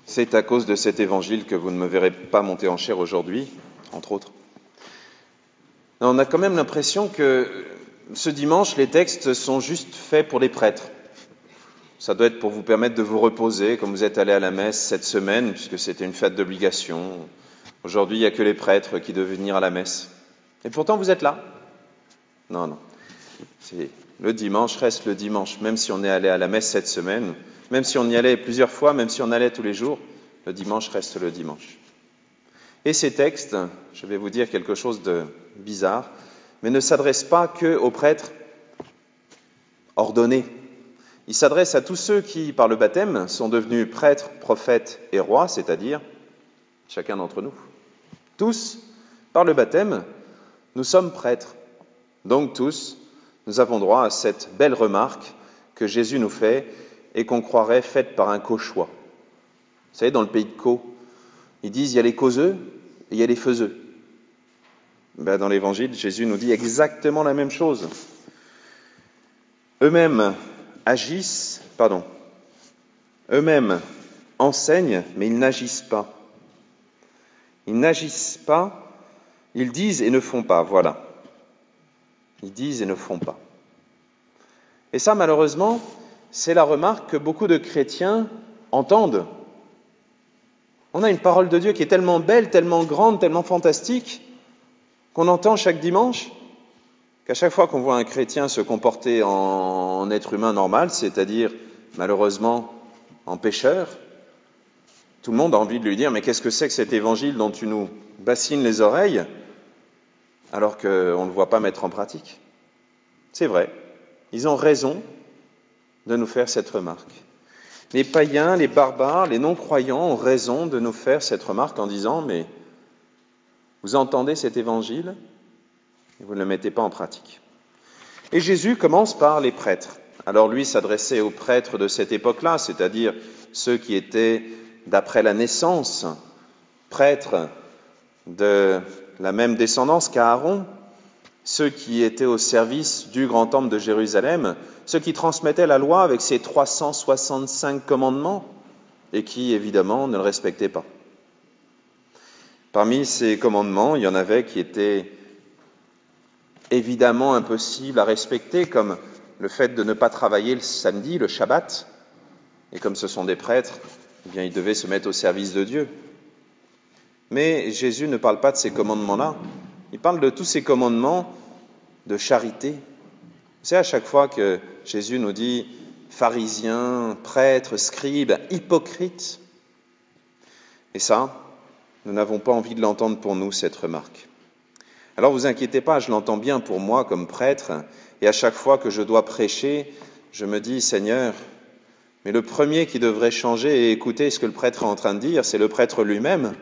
C'est à cause de cet évangile que vous ne me verrez pas monter en chair aujourd'hui, entre autres. On a quand même l'impression que ce dimanche, les textes sont juste faits pour les prêtres. Ça doit être pour vous permettre de vous reposer, comme vous êtes allés à la messe cette semaine, puisque c'était une fête d'obligation. Aujourd'hui, il n'y a que les prêtres qui doivent venir à la messe. Et pourtant, vous êtes là. Non. Le dimanche reste le dimanche, même si on est allé à la messe cette semaine, même si on y allait plusieurs fois, même si on allait tous les jours, le dimanche reste le dimanche. Et ces textes, je vais vous dire quelque chose de bizarre, mais ne s'adressent pas qu'aux prêtres ordonnés. Ils s'adressent à tous ceux qui, par le baptême, sont devenus prêtres, prophètes et rois, c'est-à-dire chacun d'entre nous. Tous, par le baptême, nous sommes prêtres. Donc tous, nous avons droit à cette belle remarque que Jésus nous fait et qu'on croirait faite par un cauchois. Vous savez, dans le pays de Caux, ils disent il y a les causeux et il y a les faiseux. Dans l'Évangile, Jésus nous dit exactement la même chose. Eux-mêmes enseignent, mais ils n'agissent pas. Ils n'agissent pas, ils disent et ne font pas, voilà. Ils disent et ne font pas. Et ça, malheureusement, c'est la remarque que beaucoup de chrétiens entendent. On a une parole de Dieu qui est tellement belle, tellement grande, tellement fantastique, qu'on entend chaque dimanche, qu'à chaque fois qu'on voit un chrétien se comporter en être humain normal, c'est-à-dire, malheureusement, en pécheur, tout le monde a envie de lui dire « Mais qu'est-ce que c'est que cet évangile dont tu nous bassines les oreilles ?» alors qu'on ne le voit pas mettre en pratique. C'est vrai, ils ont raison de nous faire cette remarque. Les païens, les barbares, les non-croyants ont raison de nous faire cette remarque en disant « Mais vous entendez cet évangile et vous ne le mettez pas en pratique. » Et Jésus commence par les prêtres. Alors lui s'adressait aux prêtres de cette époque-là, c'est-à-dire ceux qui étaient, d'après la naissance, prêtres de la même descendance qu'Aaron, ceux qui étaient au service du grand temple de Jérusalem, ceux qui transmettaient la loi avec ses 365 commandements et qui, évidemment, ne le respectaient pas. Parmi ces commandements, il y en avait qui étaient évidemment impossibles à respecter, comme le fait de ne pas travailler le samedi, le Shabbat, et comme ce sont des prêtres, eh bien, ils devaient se mettre au service de Dieu. Mais Jésus ne parle pas de ces commandements-là, il parle de tous ces commandements de charité. C'est à chaque fois que Jésus nous dit pharisiens, prêtres, scribes, hypocrites. Et ça, nous n'avons pas envie de l'entendre pour nous, cette remarque. Alors vous inquiétez pas, je l'entends bien pour moi comme prêtre, et à chaque fois que je dois prêcher, je me dis, Seigneur, mais le premier qui devrait changer et écouter ce que le prêtre est en train de dire, c'est le prêtre lui-même.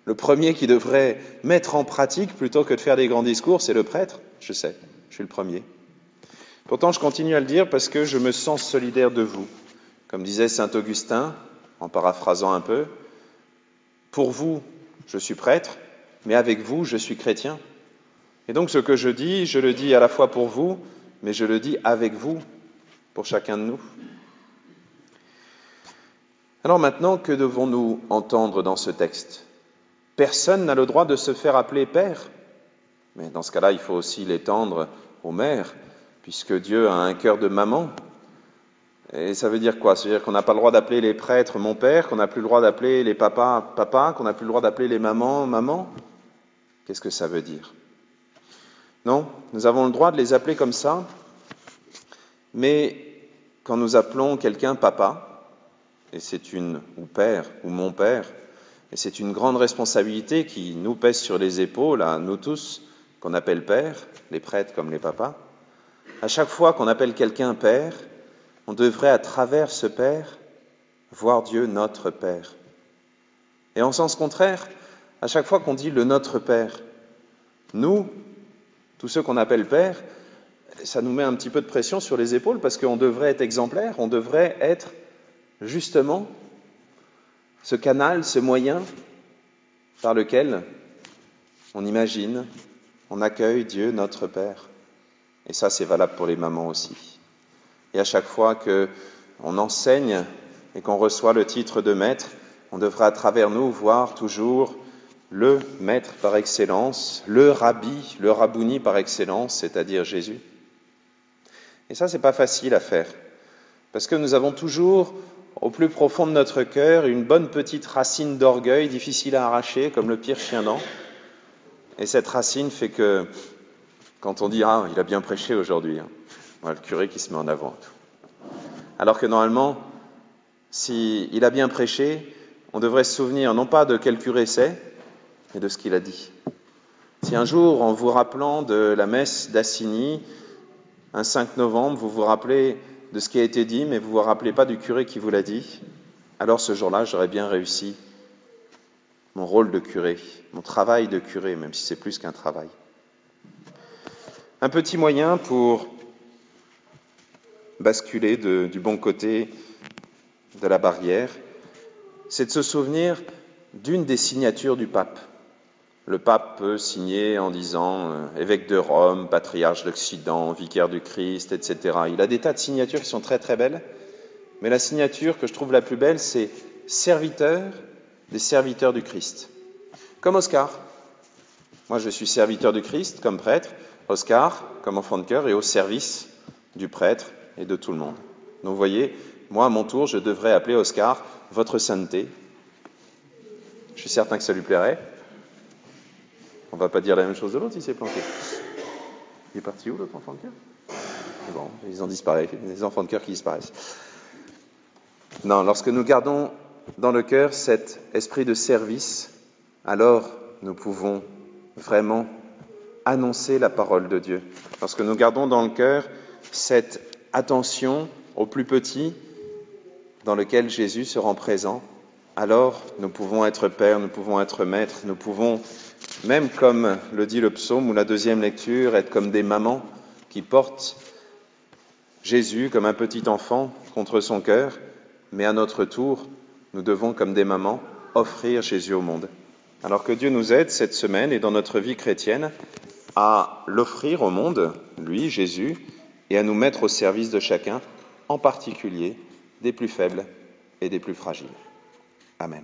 Le premier qui devrait mettre en pratique, plutôt que de faire des grands discours, c'est le prêtre. Je sais, je suis le premier. Pourtant, je continue à le dire parce que je me sens solidaire de vous. Comme disait saint Augustin, en paraphrasant un peu, pour vous, je suis prêtre, mais avec vous, je suis chrétien. Et donc, ce que je le dis à la fois pour vous, mais je le dis avec vous, pour chacun de nous. Alors maintenant, que devons-nous entendre dans ce texte ? Personne n'a le droit de se faire appeler père. Mais dans ce cas-là, il faut aussi l'étendre aux mères, puisque Dieu a un cœur de maman. Et ça veut dire quoi ? Ça veut dire qu'on n'a pas le droit d'appeler les prêtres mon père, qu'on n'a plus le droit d'appeler les papas papa, qu'on n'a plus le droit d'appeler les mamans maman. Qu'est-ce que ça veut dire ? Non, nous avons le droit de les appeler comme ça, mais quand nous appelons quelqu'un papa, et ou père, ou mon père, et c'est une grande responsabilité qui nous pèse sur les épaules, à nous tous, qu'on appelle père, les prêtres comme les papas. À chaque fois qu'on appelle quelqu'un père, on devrait, à travers ce père, voir Dieu notre Père. Et en sens contraire, à chaque fois qu'on dit le notre Père, nous, tous ceux qu'on appelle père, ça nous met un petit peu de pression sur les épaules parce qu'on devrait être exemplaire, on devrait être justement ce canal, ce moyen par lequel on imagine, on accueille Dieu, notre Père. Et ça, c'est valable pour les mamans aussi. Et à chaque fois qu'on enseigne et qu'on reçoit le titre de maître, on devrait à travers nous voir toujours le maître par excellence, le rabbi, le rabouni par excellence, c'est-à-dire Jésus. Et ça, c'est pas facile à faire, parce que nous avons toujours, au plus profond de notre cœur, une bonne petite racine d'orgueil difficile à arracher, comme le pire chien-dent. Et cette racine fait que, quand on dit « Ah, il a bien prêché aujourd'hui », voilà, le curé qui se met en avant. Alors que normalement, s'il a bien prêché, on devrait se souvenir non pas de quel curé c'est, mais de ce qu'il a dit. Si un jour, en vous rappelant de la messe d'Assigny, un 5 novembre, vous vous rappelez de ce qui a été dit, mais vous ne vous rappelez pas du curé qui vous l'a dit, alors ce jour-là, j'aurais bien réussi mon rôle de curé, mon travail de curé, même si c'est plus qu'un travail. Un petit moyen pour basculer du bon côté de la barrière, c'est de se souvenir d'une des signatures du pape. Le pape peut signer en disant évêque de Rome, patriarche d'Occident, vicaire du Christ, etc. Il a des tas de signatures qui sont très très belles, mais la signature que je trouve la plus belle, c'est serviteur des serviteurs du Christ. Comme Oscar. Moi, je suis serviteur du Christ comme prêtre, Oscar comme enfant de cœur et au service du prêtre et de tout le monde. Donc vous voyez, moi à mon tour, je devrais appeler Oscar votre sainteté. Je suis certain que ça lui plairait. On ne va pas dire la même chose de l'autre, il s'est planté. Il est parti où l'autre enfant de cœur ? Bon, ils ont disparu, les enfants de cœur qui disparaissent. Non, lorsque nous gardons dans le cœur cet esprit de service, alors nous pouvons vraiment annoncer la parole de Dieu. Lorsque nous gardons dans le cœur cette attention aux plus petits dans lequel Jésus se rend présent, alors nous pouvons être pères, nous pouvons être maîtres, nous pouvons, même comme le dit le psaume ou la deuxième lecture, être comme des mamans qui portent Jésus comme un petit enfant contre son cœur, mais à notre tour, nous devons, comme des mamans, offrir Jésus au monde. Alors que Dieu nous aide cette semaine et dans notre vie chrétienne à l'offrir au monde, lui, Jésus, et à nous mettre au service de chacun, en particulier des plus faibles et des plus fragiles. Amen.